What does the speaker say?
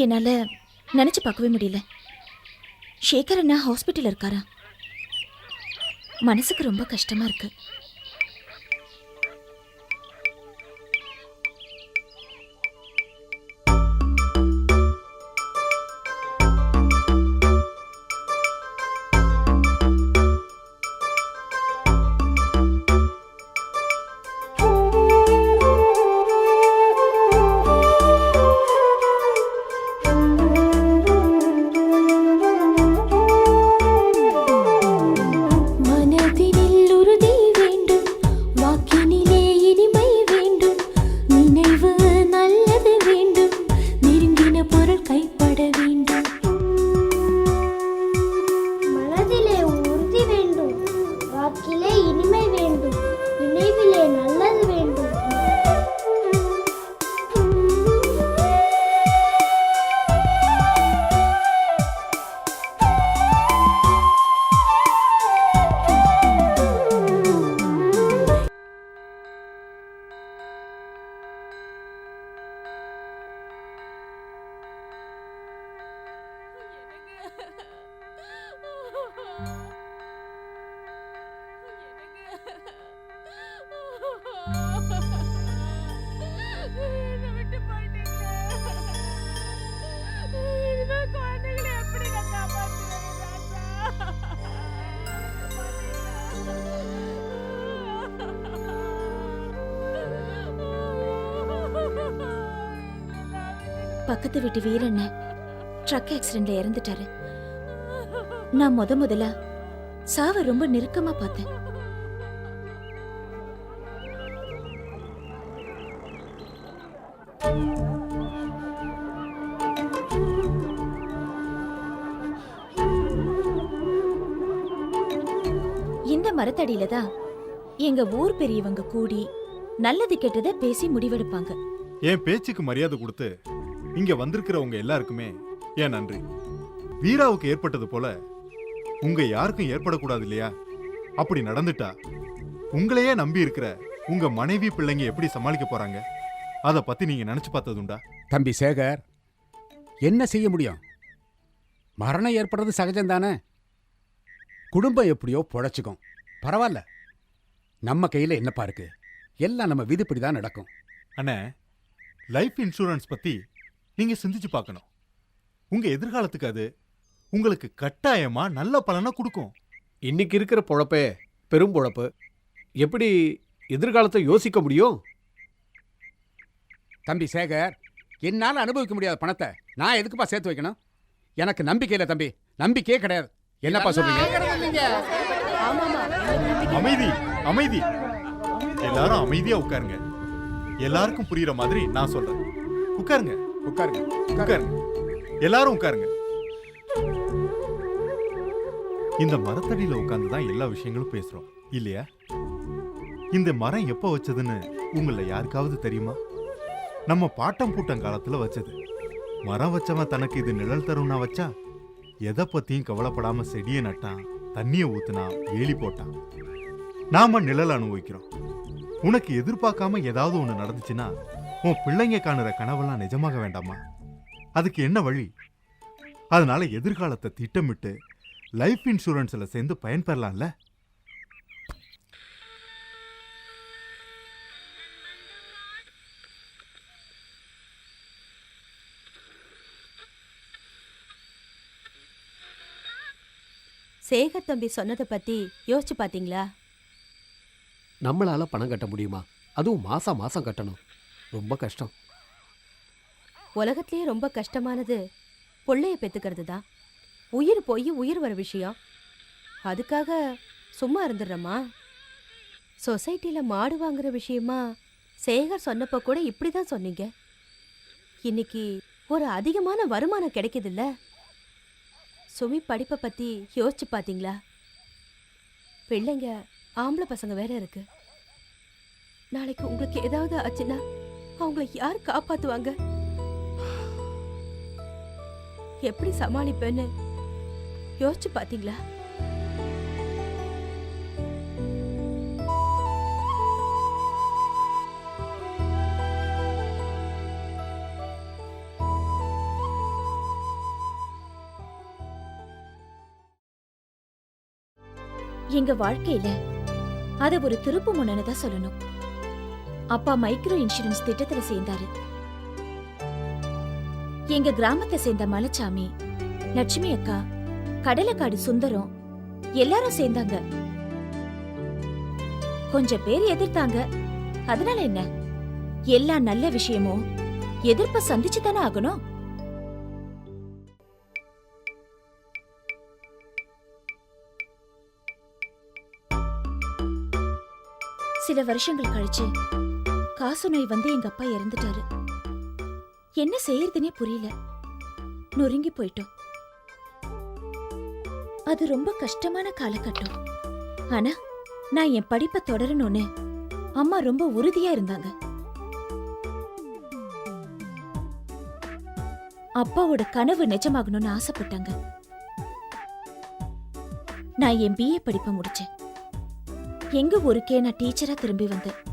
என்னால நினைச்சு பார்க்கவே முடியல. சேகர் அண்ணா ஹாஸ்பிட்டல் இருக்காரா? மனசுக்கு ரொம்ப கஷ்டமா இருக்கு. பக்கத்து வீட்டு வீரண்ண ட்ரக் ஆக்சிடென்ட்ல இறந்துட்டாரு. நான் முதல்ல சாவ ரொம்ப நெருக்கமா பார்த்தேன். இந்த மரத்தடியில தான் எங்க ஊர் பெரியவங்க கூடி நல்லது கெட்டதை பேசி முடிவெடுப்பாங்க. என் பேச்சுக்கு மரியாதை கொடுத்து இங்க வந்திருக்கிறவங்க எல்லாருக்குமே ஏன் நன்றி. வீராவுக்கு ஏற்பட்டது போல உங்க யாருக்கும் ஏற்படக்கூடாது இல்லையா? அப்படி நடந்துட்டா உங்களையே நம்பி இருக்கிற உங்க மனைவி பிள்ளைங்க எப்படி சமாளிக்க போறாங்க? அத பத்தி நீங்க நினைச்சு பார்த்ததுண்டா? தம்பி சேகர், என்ன செய்ய முடியும்? மரணம் ஏற்படுறது சகஜம்தானே. குடும்பம் எப்படியோ பொழைச்சுக்கும், பரவாயில்ல. நம்ம கையில என்னப்பா இருக்கு? எல்லாம் நம்ம விதிப்படிதான் நடக்கும். அண்ணே, லைஃப் இன்சூரன்ஸ் பத்தி நீங்க சிந்திச்சு பார்க்கணும். உங்க எதிர்காலத்துக்கு அது உங்களுக்கு கட்டாயமா நல்ல பலனை கொடுக்கும். இன்னைக்கு இருக்கிற பொழப்பே பெரும் பொழப்பு. எப்படி எதிர்காலத்தை யோசிக்க முடியும்? தம்பி சேகர், என்னால அனுபவிக்க முடியாத பணத்தை நான் எதுக்குப்பா சேர்த்து வைக்கணும்? எனக்கு நம்பிக்கை இல்ல தம்பி, நம்பிக்கையே கிடையாது. என்னப்பா சொல்றீங்க? அமைதி, அமைதி. எல்லாரும் அமைதியா உட்காருங்க. எல்லாருக்கும் புரியுற மாதிரி நான் சொல்றேன். உட்காருங்க, உட்காருங்க, உட்காருங்க. எல்லாரும் உட்காருங்க. இந்த மரத்தடியில உட்கார்ந்துதான் எல்லா விஷயங்களும் பேசுறோம் இல்லையா? இந்த மரம் எப்ப வச்சதுன்னு உங்கள யாருக்காவது தெரியுமா? நம்ம பாட்டம் பூட்டம் காலத்துல வச்சது. மரம் வச்சவன் தனக்கு இது நிழல் தரும்னா வச்சா, எதை பத்தியும் கவலைப்படாம செடியை நட்டான், தண்ணிய ஊத்துனா, வேலி போட்டான். நாம நிழல் அனுபவிக்கிறோம். உனக்கு எதிர்பார்க்காம ஏதாவது ஒண்ணு நடந்துச்சுன்னா உன் பிள்ளைங்க காணுற கனவெல்லாம் நிஜமாக வேண்டாமா? அதுக்கு என்ன வழி? அதனால எதிர்காலத்தை திட்டமிட்டு லைஃப் இன்சூரன்ஸ்ல சேர்ந்து பயன்பெறலாம்ல. சேகர் தம்பி சொன்னதை பத்தி யோசிச்சு பாத்தீங்களா? நம்மளால பணம் கட்ட முடியுமா? அதுவும் மாசம் மாசம் கட்டணும். ரொம்ப கஷ்டம். உலகத்திலேயே ரொம்ப கஷ்டமானது பொள்ளைய பெத்துக்கிறது தான். உயிர் போய் உயிர் வர விஷயம். அதுக்காக சும்மா இருந்துடுறோமா? சொசைட்டில மாடு வாங்குற விஷயமா சேகர் சொன்னப்ப கூட இப்படிதான் சொன்னீங்க. இன்னைக்கு ஒரு அதிகமான வருமானம் கிடைக்குதுல்ல. சுமி படிப்பை பத்தி யோசிச்சு பாத்தீங்களா? பிள்ளைங்க ஆம்பளை பசங்க வேற இருக்கு. நாளைக்கு உங்களுக்கு ஏதாவது ஆச்சுன்னா அவங்கள யார் காப்பாத்துவாங்க? எப்படி சமாளிப்பேன்னு யோசிச்சு பாத்தீங்களா? எங்க வாழ்க்கையில அத ஒரு திருப்பு முனைன்னு தான் சொல்லணும். அப்பா மைக்ரோ இன்சூரன்ஸ் திட்டத்துல சேர்ந்தாரு. எங்க கிராமத்தை சேர்ந்த மலைச்சாமி, லட்சுமி அக்கா, கடலக்காடு சுந்தரம் எல்லாரும் சேர்ந்தாங்க. கொஞ்சம் பேர் எதிர்த்தாங்க. அதனால என்ன? எல்லா நல்ல விஷயமும் எதிர்ப்ப சந்திச்சு தானே ஆகணும். சில வருஷங்கள் கழிச்சு காசு நோய் வந்து எங்க அப்பா இறந்துட்டாரு. என்ன செய்யறதுனே புரியல. நொறுங்கி போயிட்டோம். அது ரொம்ப கஷ்டமான காலகட்டம். ஆனா நான் என் படிப்பை தொடரணும்னு அம்மா ரொம்ப உறுதியா இருந்தாங்க. அப்பாவோட கனவு நிஜமாகணும்னு ஆசைப்பட்டாங்க. நான் என் பிஏ படிப்பை முடிச்சேன். எங்க ஊருக்கே நான் டீச்சரா திரும்பி வந்தேன்.